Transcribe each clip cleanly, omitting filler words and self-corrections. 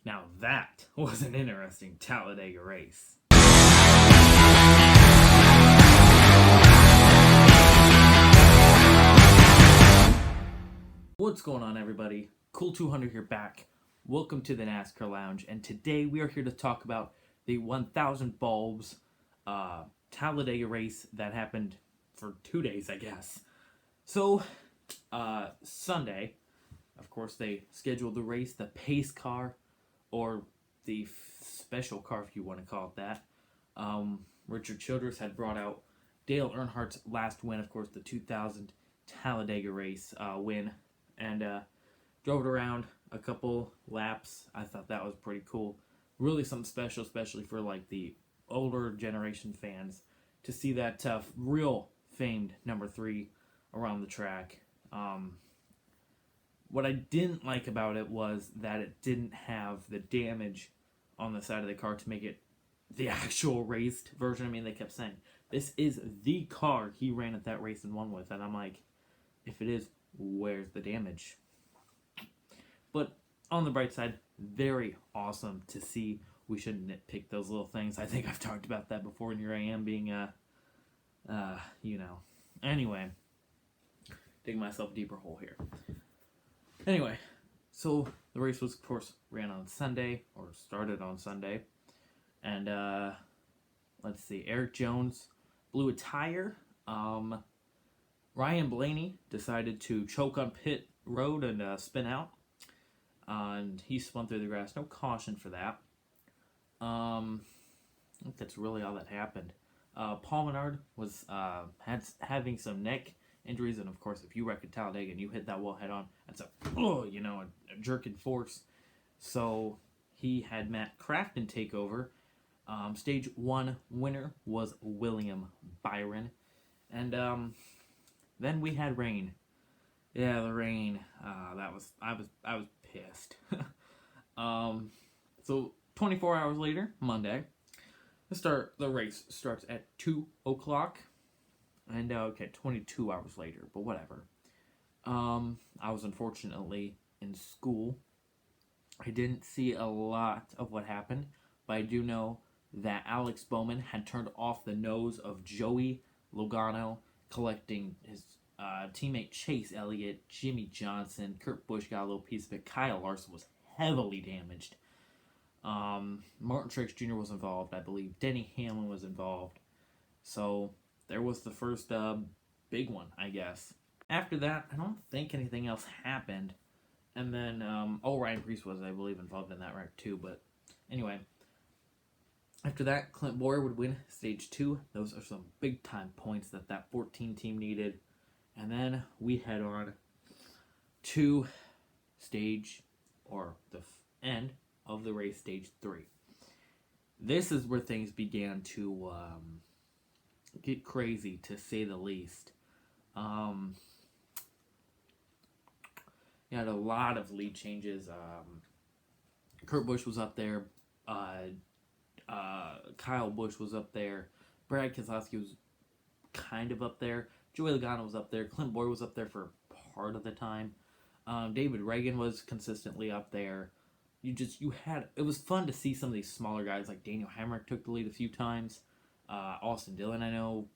Now that was an interesting Talladega race. What's going on, everybody? Cool 200 here back. Welcome to the NASCAR Lounge, and today we are here to talk about the 1,000 bulbs Talladega race that happened for 2 days, I guess. So, Sunday, of course, they scheduled the race, the pace car, or the special car, if you want to call it that. Richard Childress had brought out Dale Earnhardt's last win, of course, the 2000 Talladega race win, and drove it around a couple laps. I thought that was pretty cool. Really something special, especially for like the older generation fans, to see that real famed number 3 around the track. What I didn't like about it was that it didn't have the damage on the side of the car to make it the actual raced version. I mean, they kept saying, this is the car he ran at that race and won with. And I'm like, if it is, where's the damage? But on the bright side, very awesome to see. We shouldn't nitpick those little things. I think I've talked about that before, and here I am being, Anyway, digging myself a deeper hole here. Anyway, so the race was, of course, ran on Sunday, or started on Sunday. And, let's see, Eric Jones blew a tire. Ryan Blaney decided to choke on pit road and spin out. And he spun through the grass. No caution for that. I think that's really all that happened. Paul Menard was having some neck injuries, and of course, if you wreck at Talladega and you hit that wall head on, that's a jerking force. So he had Matt Crafton take over. Stage 1 winner was William Byron, and then we had rain. Yeah, the rain. I was pissed. So 24 hours later, Monday, the race starts at 2 o'clock. And, 22 hours later, but whatever. I was unfortunately in school. I didn't see a lot of what happened, but I do know that Alex Bowman had turned off the nose of Joey Logano, collecting his teammate Chase Elliott, Jimmy Johnson, Kurt Busch got a little piece of it, Kyle Larson was heavily damaged. Martin Truex Jr. was involved, I believe. Denny Hamlin was involved. So there was the first big one, I guess. After that, I don't think anything else happened. And then, Ryan Preece was, I believe, involved in that wreck too. But anyway, after that, Clint Bowyer would win Stage 2. Those are some big-time points that 14 team needed. And then we head on to the end of the race, Stage 3. This is where things began to get crazy, to say the least. You had a lot of lead changes. Kurt Busch was up there. Kyle Busch was up there. Brad Keselowski was kind of up there. Joey Logano was up there. Clint Bowyer was up there for part of the time. David Reagan was consistently up there. It was fun to see some of these smaller guys, like Daniel Hemrick took the lead a few times. Austin Dillon, I know,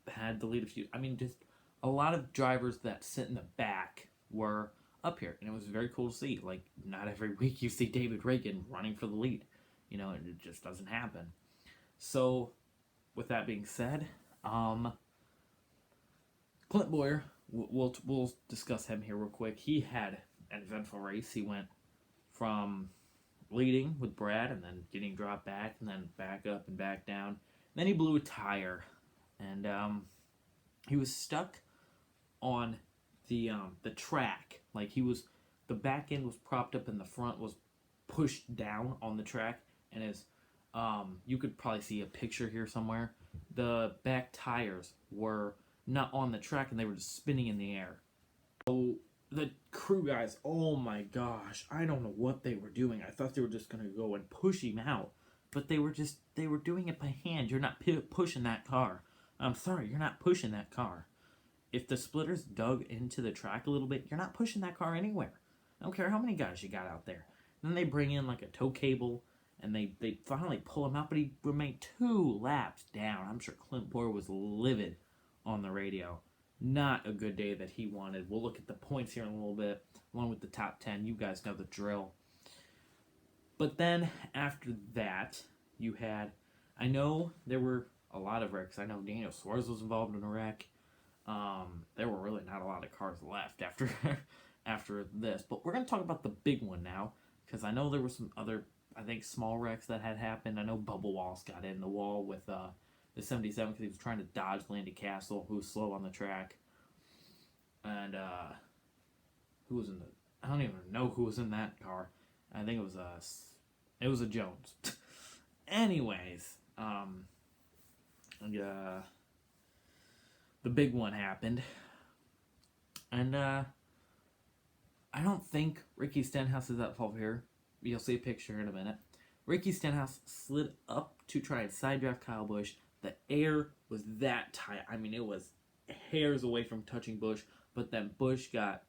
had the lead a few. I mean, just a lot of drivers that sit in the back were up here, and it was very cool to see. Like, not every week you see David Reagan running for the lead. It just doesn't happen. So, with that being said, Clint Bowyer, we'll discuss him here real quick. He had an eventful race. He went from leading with Brad, and then getting dropped back, and then back up and back down. Then he blew a tire, and he was stuck on the track. Like, the back end was propped up and the front was pushed down on the track, and as you could probably see a picture here somewhere, the back tires were not on the track and they were just spinning in the air. So the crew guys, oh my gosh, I don't know what they were doing. I thought they were just going to go and push him out, but they were doing it by hand. You're not pushing that car. I'm sorry, you're not pushing that car. If the splitters dug into the track a little bit, you're not pushing that car anywhere. I don't care how many guys you got out there. Then they bring in like a tow cable, and they finally pull him out, but he remained 2 laps down. I'm sure Clint Boyer was livid on the radio. Not a good day that he wanted. We'll look at the points here in a little bit, along with the top 10. You guys know the drill. But then after that, you had, I know there were a lot of wrecks. I know Daniel Suarez was involved in a wreck. There were really not a lot of cars left after after this. But we're going to talk about the big one now, because I know there were some other, I think, small wrecks that had happened. I know Bubba Wallace got in the wall with the 77 because he was trying to dodge Landy Castle, who was slow on the track. And who was in the? I don't even know who was in that car. I think it was a Jones. Anyways, the big one happened, and I don't think Ricky Stenhouse is at fault here. You'll see a picture in a minute. Ricky Stenhouse slid up to try and side draft Kyle Busch. The air was that tight. I mean, it was hairs away from touching Busch, but then Busch got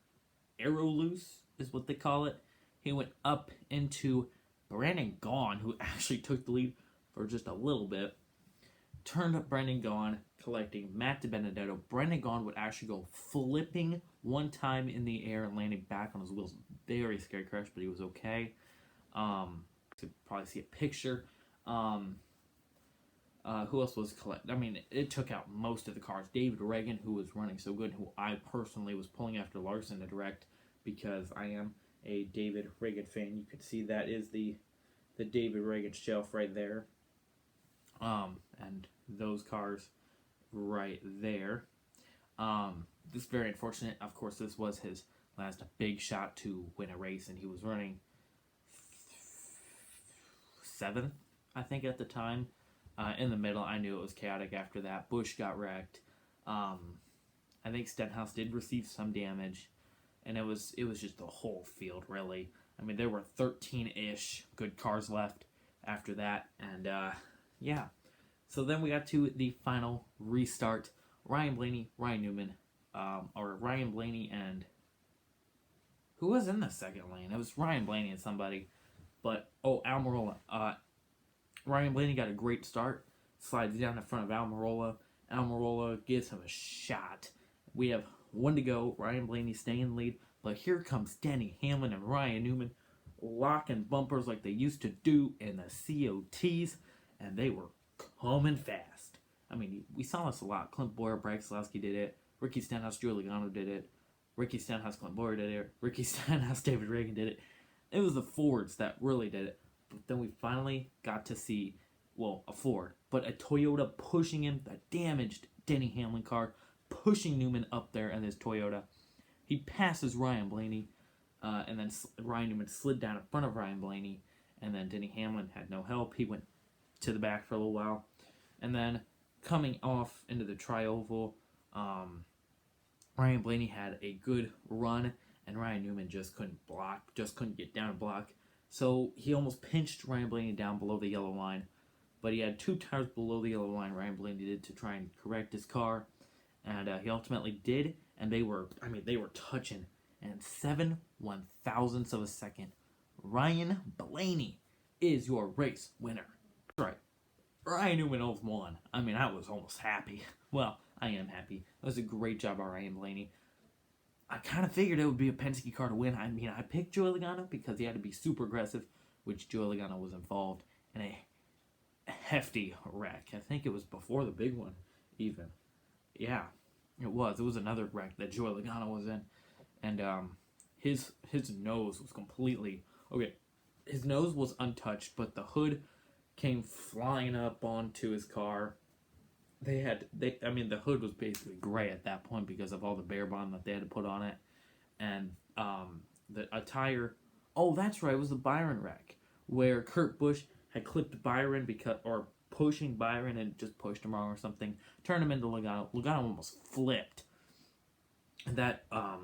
aero loose, is what they call it. He went up into Brandon Gaughan, who actually took the lead for just a little bit. Turned up Brandon Gaughan, collecting Matt DiBenedetto. Brandon Gaughan would actually go flipping one time in the air and landing back on his wheels. Very scary crash, but he was okay. You could probably see a picture. Who else was collecting? I mean, it took out most of the cars. David Reagan, who was running so good, who I personally was pulling after Larson to direct because I am a David Reagan fan. You can see that is the David Reagan shelf right there. And those cars right there. This is very unfortunate. Of course, this was his last big shot to win a race, and he was running 7th, I think, at the time. In the middle, I knew it was chaotic after that. Busch got wrecked. I think Stenhouse did receive some damage, and it was just the whole field, really. I mean, there were 13-ish good cars left after that, and yeah. So then we got to the final restart. Ryan Blaney, Ryan Newman, or Ryan Blaney and who was in the second lane? It was Ryan Blaney and somebody, but Almirola. Ryan Blaney got a great start, slides down in front of Almirola. Almirola gives him a shot. We have 1 to go. Ryan Blaney staying in the lead, but here comes Denny Hamlin and Ryan Newman locking bumpers like they used to do in the COTs, and they were coming fast. I mean, we saw this a lot. Clint Boyer, Brad Keselowski did it. Ricky Stenhouse, Joey Logano did it. Ricky Stenhouse, Clint Boyer did it. Ricky Stenhouse, David Reagan did it. It was the Fords that really did it. But then we finally got to see, well, a Ford, but a Toyota pushing him, the damaged Denny Hamlin car, pushing Newman up there in his Toyota. He passes Ryan Blaney, and then Ryan Newman slid down in front of Ryan Blaney, and then Denny Hamlin had no help. He went to the back for a little while. And then coming off into the tri-oval, Ryan Blaney had a good run, and Ryan Newman just couldn't block, just couldn't get down and block. So he almost pinched Ryan Blaney down below the yellow line, but he had 2 tires below the yellow line. Ryan Blaney did to try and correct his car, and he ultimately did. And they were touching. And 7/1000ths of a second, Ryan Blaney is your race winner. That's right. Ryan Newman almost won. I mean, I was almost happy. Well, I am happy. It was a great job by Ryan Blaney. I kind of figured it would be a Penske car to win. I mean, I picked Joey Logano because he had to be super aggressive, which Joey Logano was involved in a hefty wreck. I think it was before the big one, even. Yeah, it was. It was another wreck that Joey Logano was in. And his nose was completely... Okay, his nose was untouched, but the hood came flying up onto his car. The hood was basically gray at that point because of all the bear bond that they had to put on it. And a tire... Oh, that's right, it was the Byron wreck, where Kurt Busch had clipped Byron pushing Byron and just pushed him wrong or something. Turned him into Logano. Logano almost flipped. And that, I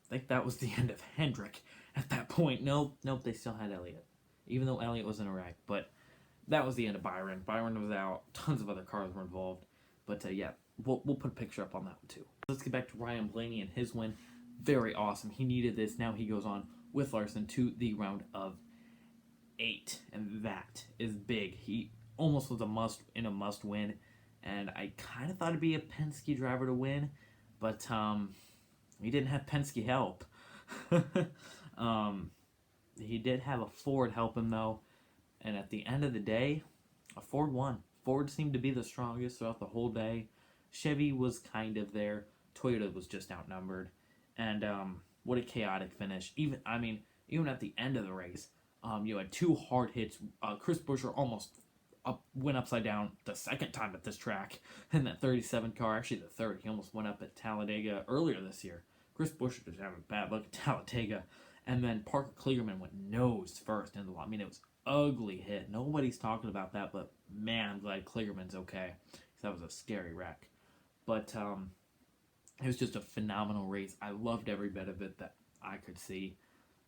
think that was the end of Hendrick at that point. Nope, they still had Elliott. Even though Elliott was in a wreck. But that was the end of Byron. Byron was out. Tons of other cars were involved. But yeah, we'll put a picture up on that one too. Let's get back to Ryan Blaney and his win. Very awesome. He needed this. Now he goes on with Larson to the round of 8, and that is big. He almost was a must win, and I kind of thought it'd be a Penske driver to win, but he didn't have Penske help. He did have a Ford help him though, and at the end of the day, a Ford won. Ford seemed to be the strongest throughout the whole day. Chevy was kind of there. Toyota was just outnumbered, and what a chaotic finish. Even at the end of the race, you had 2 hard hits. Chris Buescher almost went upside down the second time at this track in that 37 car. Actually, the third. He almost went up at Talladega earlier this year. Chris Buescher just having a bad luck at Talladega. And then Parker Kligerman went nose first into the wall. I mean, it was ugly hit. Nobody's talking about that, but man, I'm glad Kligerman's okay. Because that was a scary wreck. But it was just a phenomenal race. I loved every bit of it that I could see.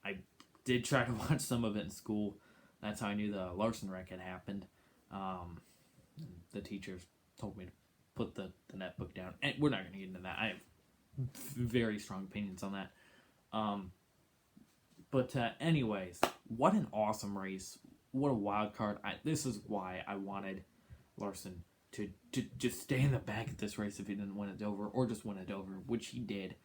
I did try to watch some of it in school. That's how I knew the Larson wreck had happened. The teachers told me to put the netbook down. And we're not going to get into that. I have very strong opinions on that. But anyways, what an awesome race. What a wild card. This is why I wanted Larson to just stay in the back at this race if he didn't win it over, or just win it over, which he did.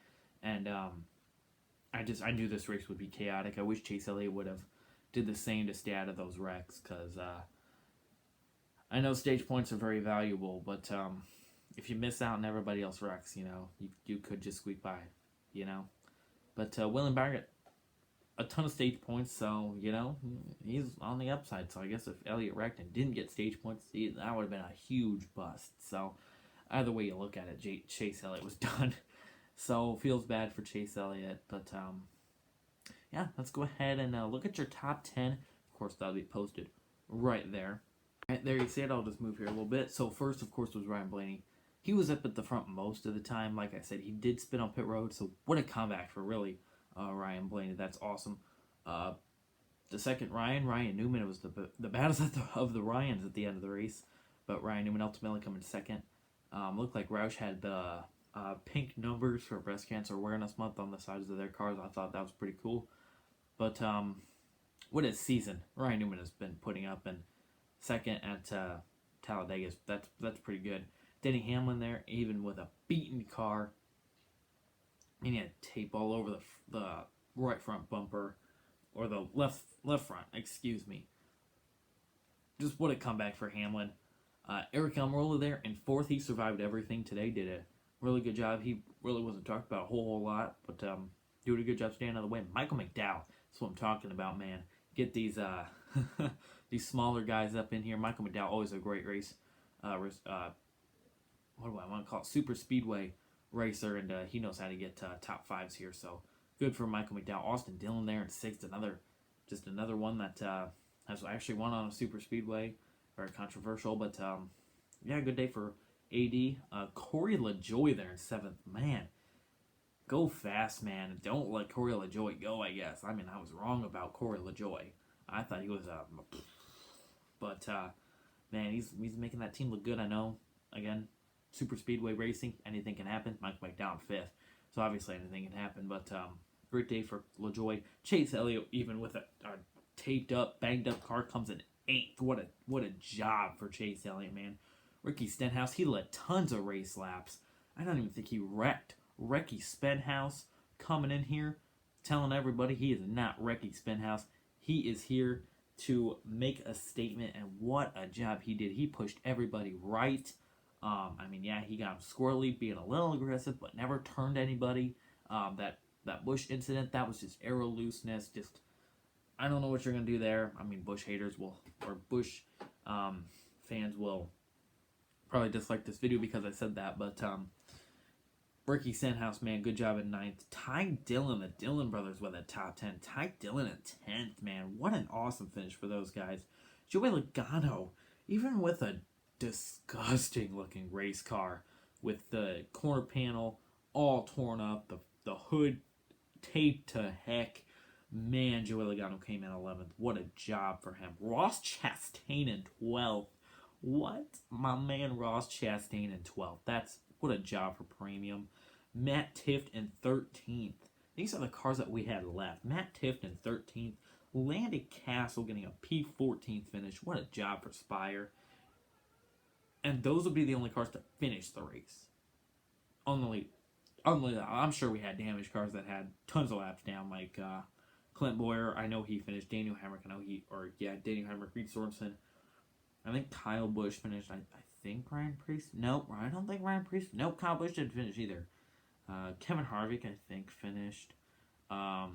And I knew this race would be chaotic. I wish Chase Elliott would have did the same to stay out of those wrecks, because I know stage points are very valuable, but if you miss out and everybody else wrecks, you could just squeak by, But William Byron, a ton of stage points, so, he's on the upside. So I guess if Elliott wrecked and didn't get stage points, that would have been a huge bust. So either way you look at it, Chase Elliott was done. So feels bad for Chase Elliott, but yeah, let's go ahead and look at your top 10. Of course, that'll be posted right there. Right, there you see it. I'll just move here a little bit. So first, of course, was Ryan Blaney. He was up at the front most of the time. Like I said, he did spin on pit road, so what a comeback for really Ryan Blaney. That's awesome. The second Ryan Newman, was the baddest of the Ryans at the end of the race, but Ryan Newman ultimately coming second. Looked like Roush had the pink numbers for Breast Cancer Awareness Month on the sides of their cars. I thought that was pretty cool. But what a season Ryan Newman has been putting up, and second at Talladega, that's pretty good. Denny Hamlin there, even with a beaten car, and he had tape all over the right front bumper, or the left front, excuse me. Just what a comeback for Hamlin. Eric Almirola there in fourth. He survived everything today. Did a really good job. He really wasn't talked about a whole lot, but doing a good job staying out of the way. Michael McDowell, that's what I'm talking about, man. Get these these smaller guys up in here. Michael McDowell, always a great race. What do I want to call it? Super speedway racer, and he knows how to get top fives here. So good for Michael McDowell. Austin Dillon there in sixth. Another one that has actually won on a super speedway. Very controversial, but yeah, good day for AD. Corey LaJoie there in seventh. Man, go fast, man. Don't let Corey LaJoie go, I guess. I mean, I was wrong about Corey LaJoie. I thought he was but man, he's making that team look good. I know. Again, super speedway racing, anything can happen. Michael McDowell fifth, so obviously anything can happen. But great day for LaJoie. Chase Elliott, even with a taped up, banged up car, comes in eighth. What a job for Chase Elliott, man. Ricky Stenhouse, he led tons of race laps. I don't even think he wrecked. Ricky Stenhouse coming in here, telling everybody he is not Ricky Stenhouse. He is here to make a statement, and what a job he did. He pushed everybody right. I mean, yeah, he got him squirrely, being a little aggressive, but never turned anybody. That Busch incident, that was just aero looseness. Just, I don't know what you're going to do there. I mean, Busch haters or Busch fans will probably dislike this video because I said that, but Ricky Stenhouse, man, good job at ninth. Ty Dillon, the Dillon brothers with a top 10. Ty Dillon at 10th, man. What an awesome finish for those guys. Joey Logano, even with a disgusting looking race car with the corner panel all torn up, the hood taped to heck. Man, Joey Logano came in 11th. What a job for him. Ross Chastain in 12th. What? My man Ross Chastain in 12th. What a job for Premium. Matt Tifft in 13th. These are the cars that we had left. Matt Tifft in 13th. Landed Castle getting a P14th finish. What a job for Spire. And those will be the only cars to finish the race. Only, I'm sure we had damaged cars that had tons of laps down, like Clint Boyer. I know he finished. Daniel Hemrick. Daniel Hemrick, Reed Sorensen. I think Kyle Busch finished. I think Ryan Preece. Nope, I don't think Ryan Preece. Nope, Kyle Busch didn't finish either. Kevin Harvick, I think, finished. I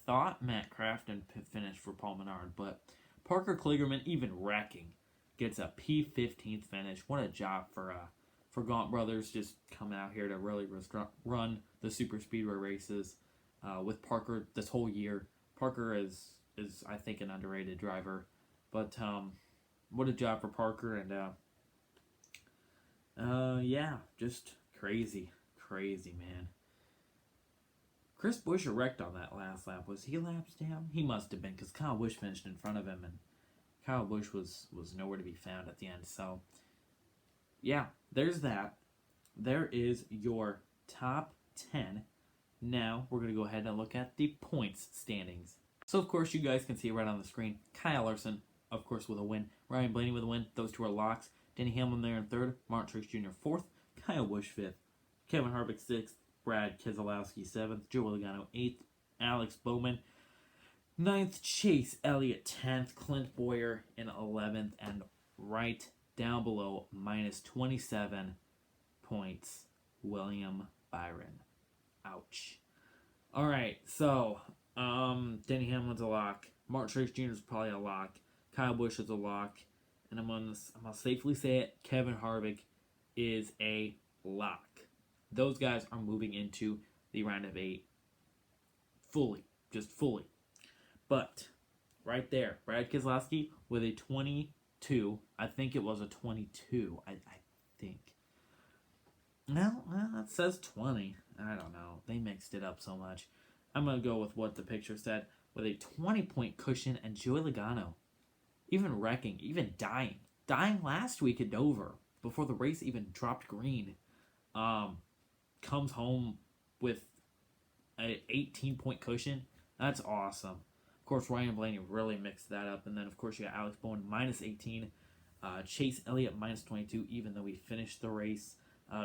thought Matt Crafton finished for Paul Menard, but Parker Kligerman, even wrecking, gets a P15th finish. What a job for Gaunt Brothers, just coming out here to really run the super speedway races with Parker this whole year. Parker is I think an underrated driver, but what a job for Parker, and yeah, just crazy, man. Chris Buescher wrecked on that last lap. Was he laps down? He must have been, because Kyle Busch finished in front of him, and Kyle Busch was nowhere to be found at the end. So, yeah, there's that. There is your top 10. Now, we're going to go ahead and look at the points standings. So, of course, you guys can see right on the screen, Kyle Larson, of course, with a win. Ryan Blaney with a win. Those two are locks. Denny Hamlin there in third. Martin Truex Jr. fourth. Kyle Busch fifth. Kevin Harvick sixth. Brad Keselowski 7th, Joe Logano 8th, Alex Bowman 9th, Chase Elliott 10th, Clint Boyer in 11th, and right down below, minus 27 points, William Byron. Ouch. Alright, so, Denny Hamlin's a lock, Martin Truex Jr. is probably a lock, Kyle Busch is a lock, and I'm gonna safely say it, Kevin Harvick is a lock. Those guys are moving into the round of 8 fully. But, right there, Brad Keselowski with a 22. I think it was a 22. I think. No, well, it says 20. I don't know. They mixed it up so much. I'm going to go with what the picture said. With a 20-point cushion, and Joey Logano even wrecking, even dying. Dying last week at Dover before the race even dropped green. Comes home with an 18-point cushion. That's awesome. Of course, Ryan Blaney really mixed that up. And then, of course, you got Alex Bowman minus 18. Chase Elliott minus 22, even though he finished the race.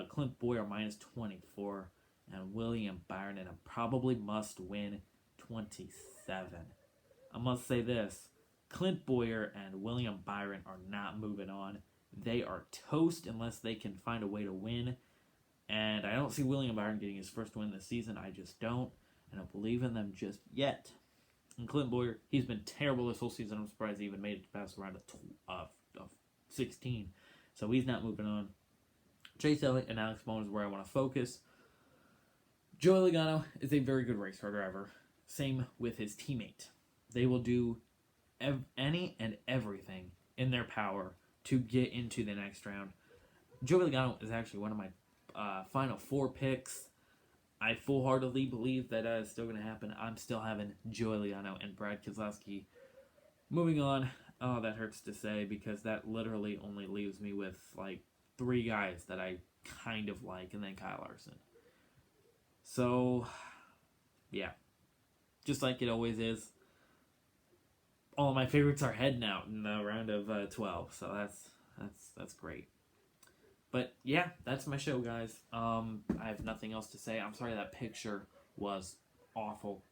Clint Boyer minus 24. And William Byron in a probably must-win 27. I must say this. Clint Boyer and William Byron are not moving on. They are toast unless they can find a way to win. And I don't see William Byron getting his first win this season. I just don't. I don't believe in them just yet. And Clint Boyer, he's been terrible this whole season. I'm surprised he even made it past the round of 16. So he's not moving on. Chase Elliott and Alex Bowman is where I want to focus. Joey Logano is a very good race car driver. Same with his teammate. They will do any and everything in their power to get into the next round. Joey Logano is actually one of my final 4 picks. I full-heartedly believe that is still going to happen. I'm still having Joey Logano and Brad Keselowski. Moving on. Oh, that hurts to say because that literally only leaves me with like 3 guys that I kind of like, and then Kyle Larson. So, yeah. Just like it always is. All of my favorites are heading out in the round of 12, so that's great. But yeah, that's my show, guys. I have nothing else to say. I'm sorry that picture was awful,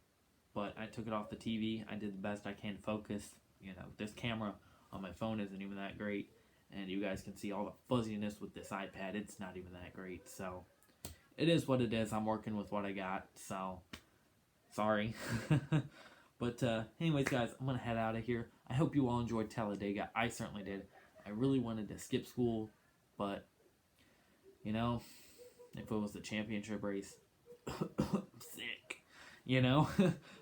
but I took it off the TV. I did the best I can focus. You know, this camera on my phone isn't even that great, and you guys can see all the fuzziness with this iPad. It's not even that great, so it is what it is. I'm working with what I got, so sorry. But anyways, guys, I'm going to head out of here. I hope you all enjoyed Talladega. I certainly did. I really wanted to skip school, but you know, if it was the championship race, sick, you know?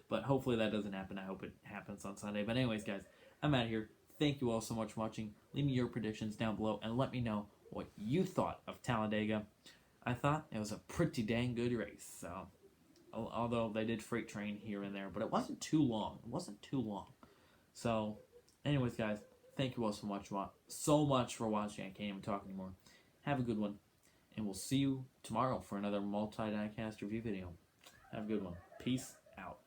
But hopefully that doesn't happen. I hope it happens on Sunday. But anyways, guys, I'm out of here. Thank you all so much for watching. Leave me your predictions down below and let me know what you thought of Talladega. I thought it was a pretty dang good race. So, although they did freight train here and there, but it wasn't too long. So, anyways, guys, thank you all so much for watching. I can't even talk anymore. Have a good one. And we'll see you tomorrow for another multi-diecast review video. Have a good one. Peace out.